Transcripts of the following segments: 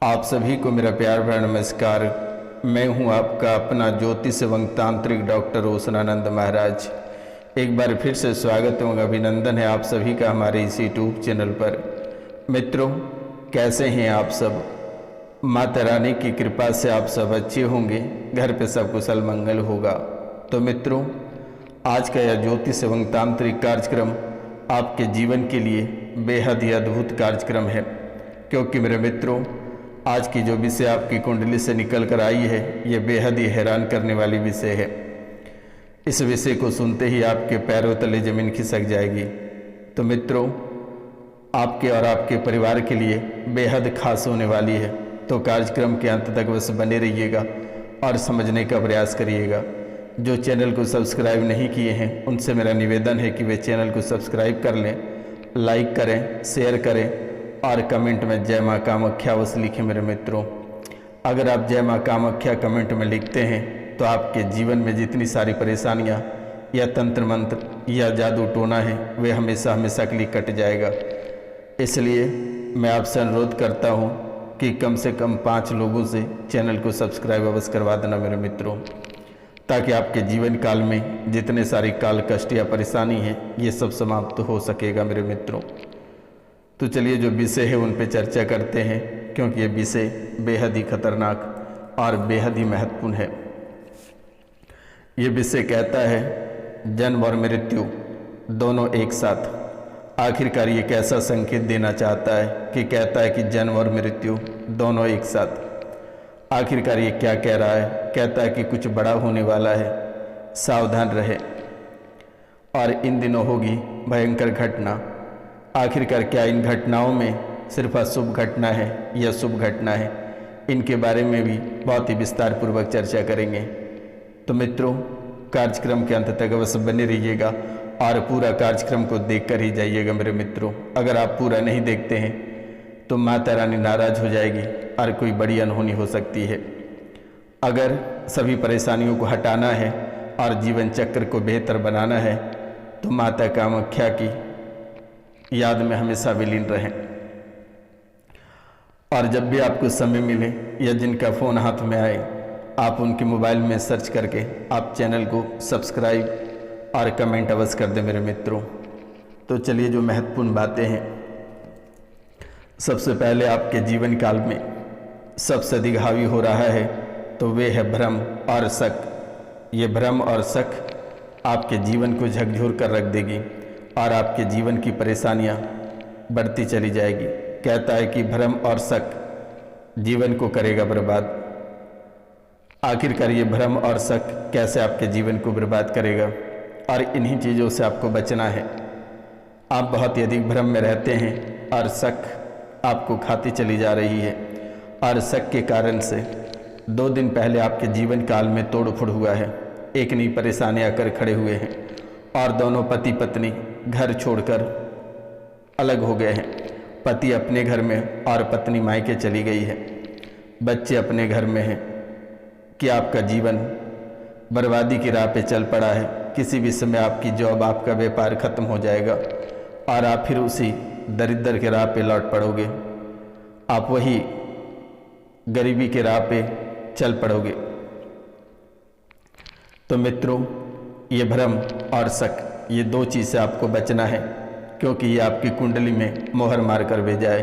आप सभी को मेरा प्यार भरा नमस्कार। मैं हूं आपका अपना ज्योतिष एवं तांत्रिक डॉक्टर रोशनानंद महाराज। एक बार फिर से स्वागत एवं अभिनंदन है आप सभी का हमारे इस यूट्यूब चैनल पर। मित्रों, कैसे हैं आप सब? माता रानी की कृपा से आप सब अच्छे होंगे, घर पे सब कुशल मंगल होगा। तो मित्रों, आज का यह ज्योतिष एवं तांत्रिक कार्यक्रम आपके जीवन के लिए बेहद ही अद्भुत कार्यक्रम है, क्योंकि मेरे मित्रों, आज की जो विषय आपकी कुंडली से निकल कर आई है, ये बेहद ही हैरान करने वाली विषय है। इस विषय को सुनते ही आपके पैरों तले जमीन खिसक जाएगी। तो मित्रों, आपके और आपके परिवार के लिए बेहद खास होने वाली है। तो कार्यक्रम के अंत तक बस बने रहिएगा और समझने का प्रयास करिएगा। जो चैनल को सब्सक्राइब नहीं किए हैं, उनसे मेरा निवेदन है कि वे चैनल को सब्सक्राइब कर लें, लाइक करें, शेयर करें और कमेंट में जय माँ कामाख्या अवश्य लिखें। मेरे मित्रों, अगर आप जय माँ कामाख्या कमेंट में लिखते हैं तो आपके जीवन में जितनी सारी परेशानियां या तंत्र मंत्र या जादू टोना है, वे हमेशा हमेशा के लिए कट जाएगा। इसलिए मैं आपसे अनुरोध करता हूं कि कम से कम 5 लोगों से चैनल को सब्सक्राइब अवश्य करवा देना मेरे मित्रों, ताकि आपके जीवन काल में जितने सारी काल कष्ट या परेशानी है, ये सब समाप्त हो सकेगा मेरे मित्रों। तो चलिए जो विषय है उन पे चर्चा करते हैं, क्योंकि ये विषय बेहद ही खतरनाक और बेहद ही महत्वपूर्ण है। ये विषय कहता है जन्म और मृत्यु दोनों एक साथ। आखिरकार ये कैसा संकेत देना चाहता है कि कहता है कि जन्म और मृत्यु दोनों एक साथ। आखिरकार ये क्या कह रहा है? कहता है कि कुछ बड़ा होने वाला है, सावधान रहे और इन दिनों होगी भयंकर घटना। आखिरकार क्या इन घटनाओं में सिर्फ अशुभ घटना है या शुभ घटना है? इनके बारे में भी बहुत ही विस्तार पूर्वक चर्चा करेंगे। तो मित्रों, कार्यक्रम के अंत तक अवश्य बने रहिएगा और पूरा कार्यक्रम को देखकर ही जाइएगा मेरे मित्रों। अगर आप पूरा नहीं देखते हैं तो माता रानी नाराज हो जाएगी और कोई बड़ी अनहोनी हो सकती है। अगर सभी परेशानियों को हटाना है और जीवन चक्र को बेहतर बनाना है तो माता कामाख्या की याद में हमेशा विलीन रहें। और जब भी आपको समय मिले या जिनका फ़ोन हाथ में आए, आप उनके मोबाइल में सर्च करके आप चैनल को सब्सक्राइब और कमेंट अवश्य कर दें मेरे मित्रों। तो चलिए जो महत्वपूर्ण बातें हैं, सबसे पहले आपके जीवन काल में सबसे अधिक हावी हो रहा है तो वे है भ्रम और शक। ये भ्रम और शक आपके जीवन को झकझोर कर रख देगी और आपके जीवन की परेशानियां बढ़ती चली जाएगी। कहता है कि भ्रम और शक जीवन को करेगा बर्बाद। आखिरकार ये भ्रम और शक कैसे आपके जीवन को बर्बाद करेगा? और इन्हीं चीज़ों से आपको बचना है। आप बहुत ही अधिक भ्रम में रहते हैं और शक आपको खाती चली जा रही है, और शक के कारण से 2 दिन पहले आपके जीवन काल में तोड़ फोड़ हुआ है। एक नई परेशानी आकर खड़े हुए हैं और दोनों पति पत्नी घर छोड़कर अलग हो गए हैं। पति अपने घर में और पत्नी मायके चली गई है। बच्चे अपने घर में हैं कि आपका जीवन बर्बादी की राह पे चल पड़ा है। किसी भी समय आपकी जॉब, आपका व्यापार खत्म हो जाएगा और आप फिर उसी दरिद्र के राह पे लौट पड़ोगे। आप वही गरीबी के राह पे चल पड़ोगे। तो मित्रों, ये भ्रम और शक, ये 2 चीज़ से आपको बचना है, क्योंकि ये आपकी कुंडली में मोहर मार कर भेजा है।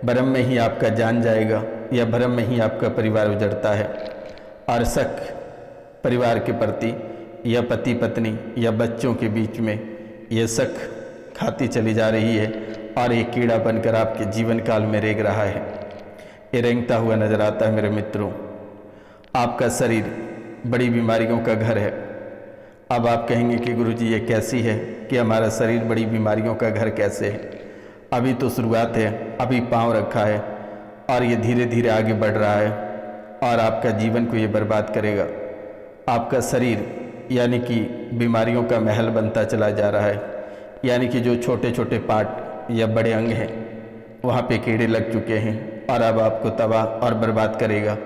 भ्रम में ही आपका जान जाएगा या भ्रम में ही आपका परिवार उजड़ता है। और शक परिवार के प्रति या पति पत्नी या बच्चों के बीच में ये शक खाती चली जा रही है और ये कीड़ा बनकर आपके जीवन काल में रेंग रहा है। ये रेंगता हुआ नजर आता है मेरे मित्रों। आपका शरीर बड़ी बीमारियों का घर है। अब आप कहेंगे कि गुरुजी ये कैसी है कि हमारा शरीर बड़ी बीमारियों का घर कैसे है? अभी तो शुरुआत है, अभी पांव रखा है और ये धीरे धीरे आगे बढ़ रहा है और आपका जीवन को ये बर्बाद करेगा। आपका शरीर यानी कि बीमारियों का महल बनता चला जा रहा है। यानी कि जो छोटे छोटे पार्ट या बड़े अंग हैं, वहाँ पे कीड़े लग चुके हैं और अब आपको तबाह और बर्बाद करेगा।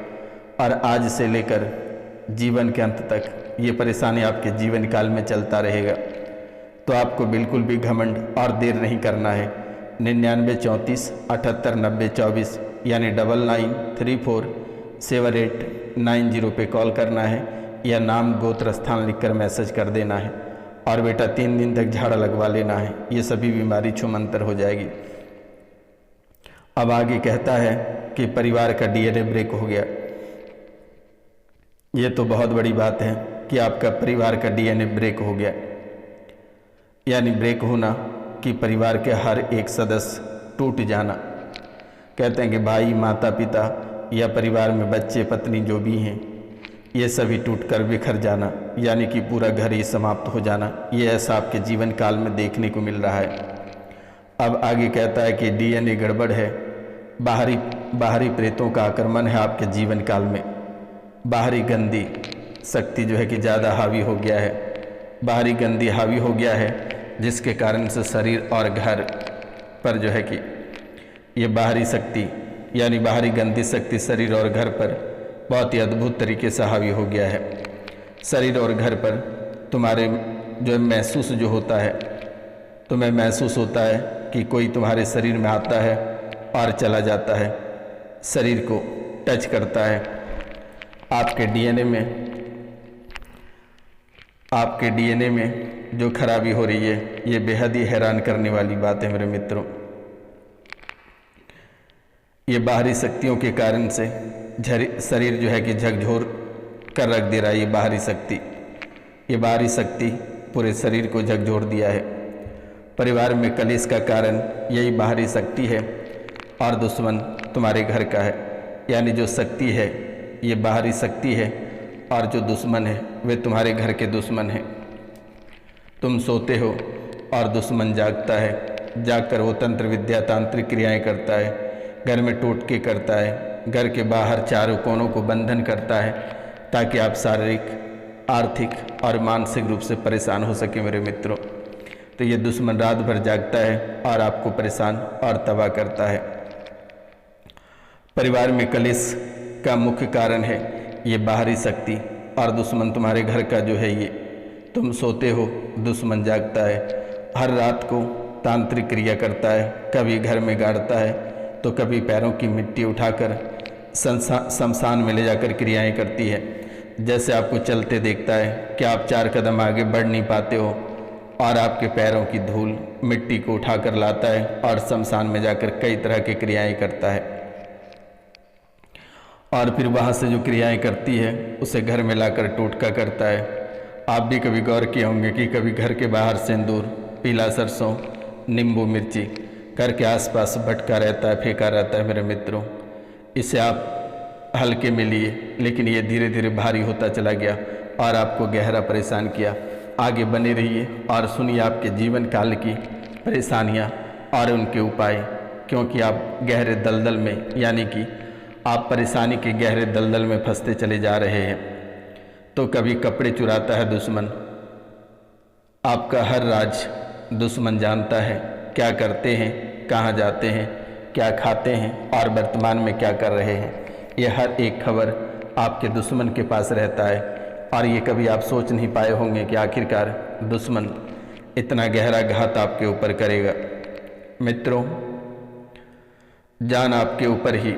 और आज से लेकर जीवन के अंत तक ये परेशानी आपके जीवन काल में चलता रहेगा। तो आपको बिल्कुल भी घमंड और देर नहीं करना है। 99 34 78 90 24 यानी 99347890 पे कॉल करना है या नाम गोत्र स्थान लिखकर मैसेज कर देना है। और बेटा 3 दिन तक झाड़ा लगवा लेना है, ये सभी बीमारी छूमंतर हो जाएगी। अब आगे कहता है कि परिवार का डीएनए ब्रेक हो गया। ये तो बहुत बड़ी बात है कि आपका परिवार का डीएनए ब्रेक हो गया, यानी ब्रेक होना कि परिवार के हर एक सदस्य टूट जाना। कहते हैं कि भाई, माता पिता या परिवार में बच्चे पत्नी जो भी हैं, ये सभी टूटकर बिखर जाना, यानी कि पूरा घर ही समाप्त हो जाना। ये ऐसा आपके जीवन काल में देखने को मिल रहा है। अब आगे कहता है कि डीएनए गड़बड़ है, बाहरी प्रेतों का आक्रमण है आपके जीवन काल में। बाहरी गंदी शक्ति जो है कि ज़्यादा हावी हो गया है, बाहरी गंदी हावी हो गया है, जिसके कारण से शरीर और घर पर जो है कि ये बाहरी शक्ति यानी बाहरी गंदी शक्ति शरीर और घर पर बहुत ही अद्भुत तरीके से हावी हो गया है। शरीर और घर पर तुम्हारे जो महसूस जो होता है, तुम्हें महसूस होता है कि कोई तुम्हारे शरीर में आता है और चला जाता है, शरीर को टच करता है। आपके डीएनए में जो खराबी हो रही है, ये बेहद ही हैरान करने वाली बात है मेरे मित्रों। ये बाहरी शक्तियों के कारण से शरीर जो है कि झकझोर कर रख दे रहा है। ये बाहरी शक्ति पूरे शरीर को झकझोर दिया है। परिवार में कलेश का कारण यही बाहरी शक्ति है और दुश्मन तुम्हारे घर का है। यानी जो शक्ति है ये बाहरी शक्ति है और जो दुश्मन है वे तुम्हारे घर के दुश्मन हैं। तुम सोते हो और दुश्मन जागता है, जागकर वो तंत्र विद्या तांत्रिक क्रियाएं करता है, घर में टोटके करता है, घर के बाहर चारों कोनों को बंधन करता है ताकि आप शारीरिक, आर्थिक और मानसिक रूप से परेशान हो सके मेरे मित्रों। तो ये दुश्मन रात भर जागता है और आपको परेशान और तबाह करता है। परिवार में कलेश का मुख्य कारण है ये बाहरी शक्ति और दुश्मन तुम्हारे घर का जो है ये। तुम सोते हो, दुश्मन जागता है, हर रात को तांत्रिक क्रिया करता है, कभी घर में गाड़ता है तो कभी पैरों की मिट्टी उठाकर शमशान में ले जाकर क्रियाएं करती है। जैसे आपको चलते देखता है कि आप 4 कदम आगे बढ़ नहीं पाते हो और आपके पैरों की धूल मिट्टी को उठाकर लाता है और शमशान में जाकर कई तरह की क्रियाएं करता है। और फिर वहाँ से जो क्रियाएं करती है उसे घर में लाकर टोटका करता है। आप भी कभी गौर किए होंगे कि कभी घर के बाहर सिंदूर, पीला सरसों, नींबू मिर्ची घर के आसपास भटका रहता है, फेंका रहता है मेरे मित्रों। इसे आप हल्के में लिए, लेकिन ये धीरे धीरे भारी होता चला गया और आपको गहरा परेशान किया। आगे बने रहिए और सुनिए आपके जीवन काल की परेशानियाँ और उनके उपाय, क्योंकि आप गहरे दलदल में यानी कि आप परेशानी के गहरे दलदल में फंसते चले जा रहे हैं। तो कभी कपड़े चुराता है दुश्मन, आपका हर राज दुश्मन जानता है, क्या करते हैं, कहाँ जाते हैं, क्या खाते हैं और वर्तमान में क्या कर रहे हैं। ये हर एक खबर आपके दुश्मन के पास रहता है और ये कभी आप सोच नहीं पाए होंगे कि आखिरकार दुश्मन इतना गहरा घात आपके ऊपर करेगा। मित्रों, जान आपके ऊपर ही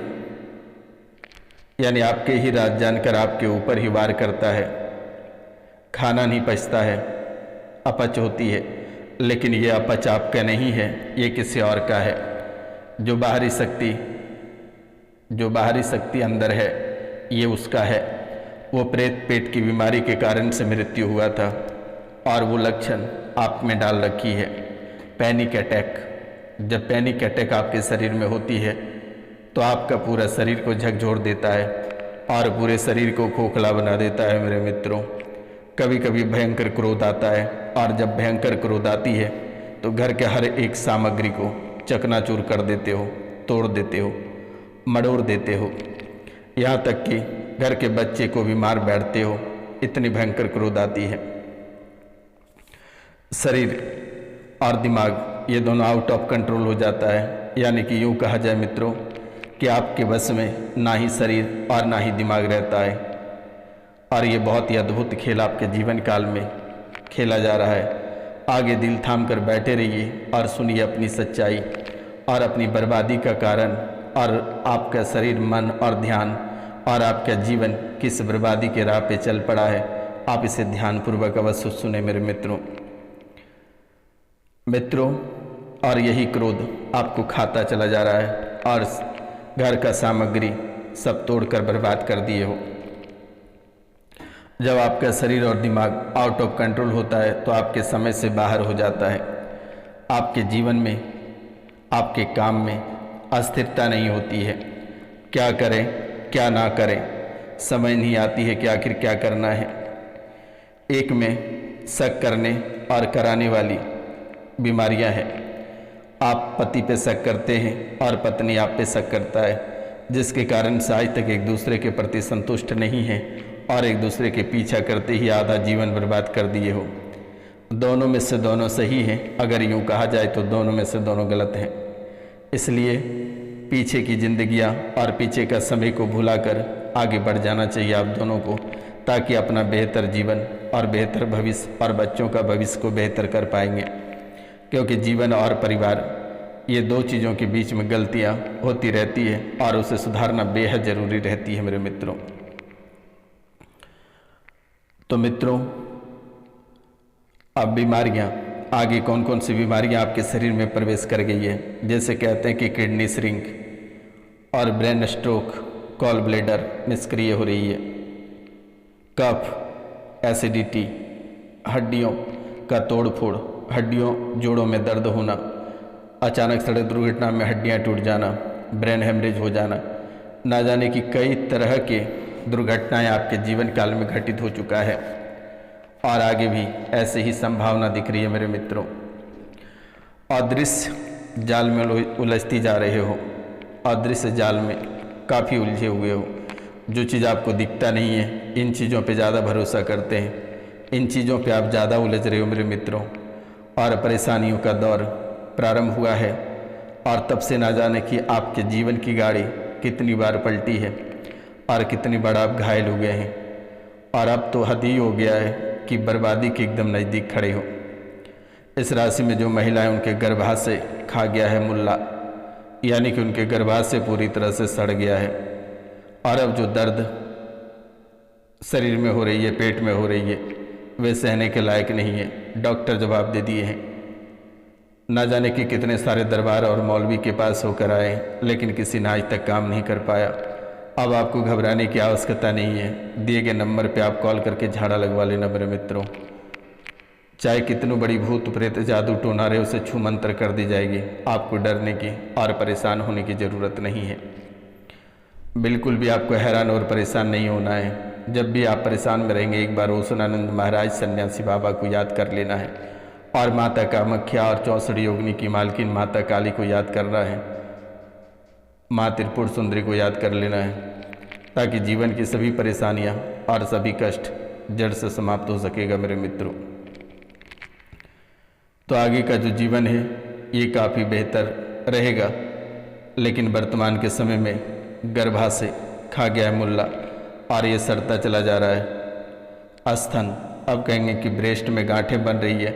यानी आपके ही राज जानकर आपके ऊपर ही वार करता है। खाना नहीं पचता है, अपच होती है, लेकिन ये अपच आपका नहीं है, ये किसी और का है। जो बाहरी शक्ति अंदर है ये उसका है। वो प्रेत पेट की बीमारी के कारण से मृत्यु हुआ था और वो लक्षण आप में डाल रखी है, पैनिक अटैक। जब पैनिक अटैक आपके शरीर में होती है तो आपका पूरा शरीर को झकझोर देता है और पूरे शरीर को खोखला बना देता है मेरे मित्रों। कभी कभी भयंकर क्रोध आता है और जब भयंकर क्रोध आती है तो घर के हर एक सामग्री को चकनाचूर कर देते हो, तोड़ देते हो, मड़ोड़ देते हो, यहाँ तक कि घर के बच्चे को भी मार बैठते हो। इतनी भयंकर क्रोध आती है। शरीर और दिमाग ये दोनों आउट ऑफ कंट्रोल हो जाता है। यानी कि यूँ कहा जाए मित्रों कि आपके बस में ना ही शरीर और ना ही दिमाग रहता है। और ये बहुत ही अद्भुत खेल आपके जीवन काल में खेला जा रहा है। आगे दिल थाम कर बैठे रहिए और सुनिए अपनी सच्चाई और अपनी बर्बादी का कारण और आपका शरीर, मन और ध्यान और आपका जीवन किस बर्बादी के राह पे चल पड़ा है, आप इसे ध्यानपूर्वक अवश्य सुने मेरे मित्रों। और यही क्रोध आपको खाता चला जा रहा है और घर का सामग्री सब तोड़कर बर्बाद कर दिए हो। जब आपका शरीर और दिमाग आउट ऑफ कंट्रोल होता है तो आपके समय से बाहर हो जाता है। आपके जीवन में, आपके काम में अस्थिरता नहीं होती है। क्या करें क्या ना करें समझ नहीं आती है कि आखिर क्या करना है। एक में शक करने और कराने वाली बीमारियां हैं। आप पति पे शक करते हैं और पत्नी आप पे शक करता है, जिसके कारण से आज तक एक दूसरे के प्रति संतुष्ट नहीं है और एक दूसरे के पीछा करते ही आधा जीवन बर्बाद कर दिए हो। दोनों में से दोनों सही हैं, अगर यूँ कहा जाए तो दोनों में से दोनों गलत हैं। इसलिए पीछे की जिंदगियां और पीछे का समय को भुलाकर आगे बढ़ जाना चाहिए आप दोनों को, ताकि अपना बेहतर जीवन और बेहतर भविष्य और बच्चों का भविष्य को बेहतर कर पाएंगे। क्योंकि जीवन और परिवार, ये दो चीज़ों के बीच में गलतियां होती रहती है और उसे सुधारना बेहद ज़रूरी रहती है मेरे मित्रों। तो मित्रों, अब बीमारियां, आगे कौन कौन सी बीमारियां आपके शरीर में प्रवेश कर गई है, जैसे कहते हैं कि किडनी श्रिंक और ब्रेन स्ट्रोक, गॉल ब्लैडर निष्क्रिय हो रही है, कफ, एसिडिटी, हड्डियों का तोड़फोड़, हड्डियों जोड़ों में दर्द होना, अचानक सड़क दुर्घटना में हड्डियां टूट जाना, ब्रेन हेमरेज हो जाना, ना जाने की कई तरह के दुर्घटनाएं आपके जीवन काल में घटित हो चुका है और आगे भी ऐसे ही संभावना दिख रही है मेरे मित्रों। अदृश्य जाल में उलझती जा रहे हो, अदृश्य जाल में काफ़ी उलझे हुए हो। जो चीज़ आपको दिखता नहीं है, इन चीज़ों पे ज़्यादा भरोसा करते हैं, इन चीज़ों पे आप ज़्यादा उलझ रहे हो मेरे मित्रों। और परेशानियों का दौर प्रारंभ हुआ है और तब से ना जाने कि आपके जीवन की गाड़ी कितनी बार पलटी है और कितनी बार आप घायल हो गए हैं। और अब तो हद ही हो गया है कि बर्बादी के एकदम नज़दीक खड़े हो। इस राशि में जो महिलाएं, उनके गर्भाशय खा गया है मुल्ला, यानी कि उनके गर्भाशय पूरी तरह से सड़ गया है। और अब जो दर्द शरीर में हो रही है, पेट में हो रही है, वे सहने के लायक नहीं है। डॉक्टर जवाब दे दिए हैं। ना जाने कि कितने सारे दरबार और मौलवी के पास होकर आए, लेकिन किसी ने आज तक काम नहीं कर पाया। अब आपको घबराने की आवश्यकता नहीं है। दिए गए नंबर पे आप कॉल करके झाड़ा लगवा लेना मेरे मित्रों। चाहे कितनी बड़ी भूत प्रेत जादू टोना रहे, उसे छू मंत्र कर दी जाएगी। आपको डरने की और परेशान होने की ज़रूरत नहीं है। बिल्कुल भी आपको हैरान और परेशान नहीं होना है। जब भी आप परेशान में रहेंगे, एक बार ओसनानंद महाराज सन्यासी बाबा को याद कर लेना है और माता कामाख्या और 64 योगिनी की मालकिन माता काली को याद करना है, माँ त्रिपुर सुंदरी को याद कर लेना है, ताकि जीवन की सभी परेशानियां और सभी कष्ट जड़ से समाप्त हो सकेगा मेरे मित्रों। तो आगे का जो जीवन है ये काफ़ी बेहतर रहेगा, लेकिन वर्तमान के समय में गर्भाशय खा गया है मुल्ला और ये सड़ता चला जा रहा है। स्तन, अब कहेंगे कि ब्रेस्ट में गांठें बन रही है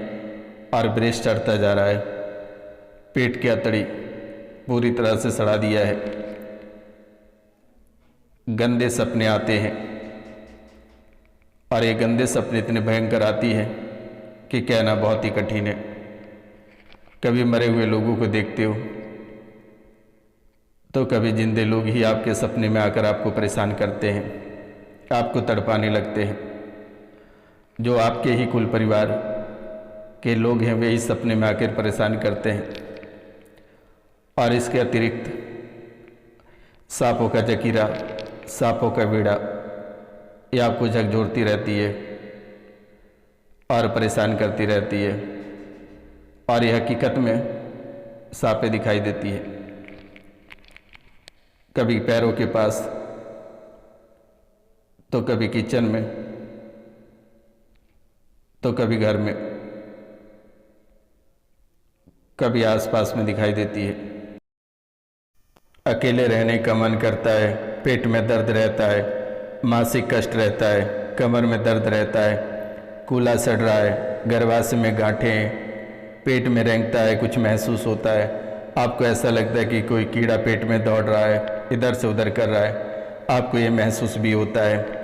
और ब्रेस्ट चढ़ता जा रहा है। पेट की अतड़ी पूरी तरह से सड़ा दिया है। गंदे सपने आते हैं और ये गंदे सपने इतने भयंकर आती है कि कहना बहुत ही कठिन है। कभी मरे हुए लोगों को देखते हो तो कभी जिंदे लोग ही आपके सपने में आकर आपको परेशान करते हैं, आपको तड़पाने लगते हैं। जो आपके ही कुल परिवार के लोग हैं वे ही सपने में आकर परेशान करते हैं। और इसके अतिरिक्त सांपों का जकीरा, सांपों का बीड़ा, ये आपको झकझोरती रहती है और परेशान करती रहती है। और ये हकीकत में सांपें दिखाई देती है, कभी पैरों के पास, तो कभी किचन में, तो कभी घर में, कभी आसपास में दिखाई देती है। अकेले रहने का मन करता है, पेट में दर्द रहता है, मासिक कष्ट रहता है, कमर में दर्द रहता है, कूल्हा सड़ रहा है, गर्भाशय में गांठें हैं, पेट में रेंगता है, कुछ महसूस होता है, आपको ऐसा लगता है कि कोई कीड़ा पेट में दौड़ रहा है, इधर से उधर कर रहा है, आपको ये महसूस भी होता है।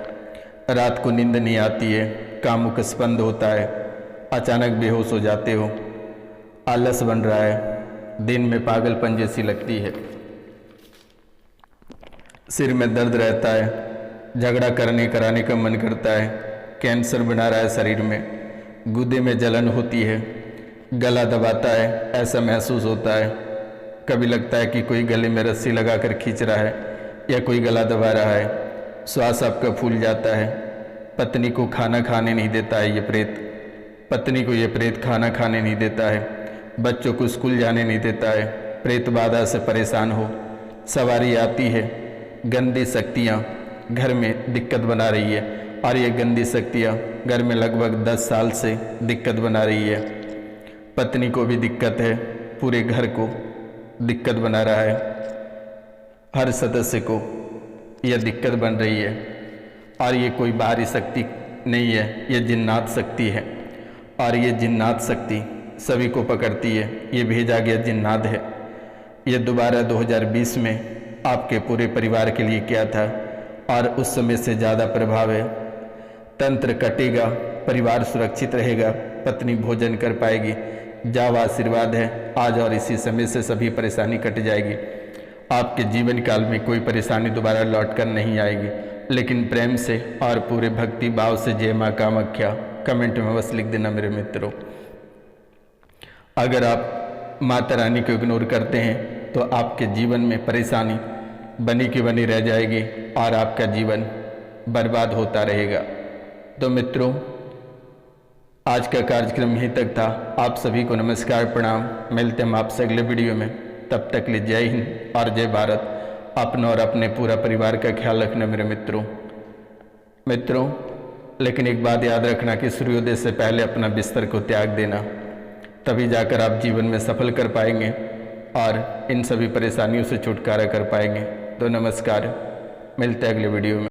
रात को नींद नहीं आती है, कामुक स्पंद होता है, अचानक बेहोश हो जाते हो, आलस बन रहा है, दिन में पागलपन जैसी लगती है, सिर में दर्द रहता है, झगड़ा कराने का मन करता है, कैंसर बना रहा है शरीर में, गुर्दे में जलन होती है, गला दबाता है, ऐसा महसूस होता है। कभी लगता है कि कोई गले में रस्सी लगाकर खींच रहा है या कोई गला दबा रहा है, श्वास आपका फूल जाता है। पत्नी को खाना खाने नहीं देता है ये प्रेत, पत्नी को ये प्रेत खाना खाने नहीं देता है, बच्चों को स्कूल जाने नहीं देता है, प्रेत बाधा से परेशान हो, सवारी आती है, गंदी शक्तियाँ घर में दिक्कत बना रही है और ये गंदी शक्तियाँ घर में लगभग 10 साल से दिक्कत बना रही है। पत्नी को भी दिक्कत है, पूरे घर को दिक्कत बना रहा है, हर सदस्य को यह दिक्कत बन रही है। और ये कोई बाहरी शक्ति नहीं है, ये जिन्नात शक्ति है और ये जिन्नात शक्ति सभी को पकड़ती है, ये भेजा गया जिन्नात है। ये दोबारा 2020 में आपके पूरे परिवार के लिए किया था और उस समय से ज़्यादा प्रभाव है। तंत्र कटेगा, परिवार सुरक्षित रहेगा, पत्नी भोजन कर पाएगी, जाव आशीर्वाद है आज और इसी समय से सभी परेशानी कट जाएगी। आपके जीवन काल में कोई परेशानी दोबारा लौट कर नहीं आएगी, लेकिन प्रेम से और पूरे भक्ति भाव से जय माँ कामाख्या कमेंट में बस लिख देना मेरे मित्रों। अगर आप माता रानी को इग्नोर करते हैं तो आपके जीवन में परेशानी बनी की बनी रह जाएगी और आपका जीवन बर्बाद होता रहेगा। तो मित्रों, आज का कार्यक्रम यहीं तक था। आप सभी को नमस्कार, प्रणाम। मिलते हम आपसे अगले वीडियो में, तब तक लिए जय हिंद और जय भारत। अपना और अपने पूरा परिवार का ख्याल रखना मेरे मित्रों। लेकिन एक बात याद रखना कि सूर्योदय से पहले अपना बिस्तर को त्याग देना, तभी जाकर आप जीवन में सफल कर पाएंगे और इन सभी परेशानियों से छुटकारा कर पाएंगे। तो नमस्कार, मिलते हैं अगले वीडियो में।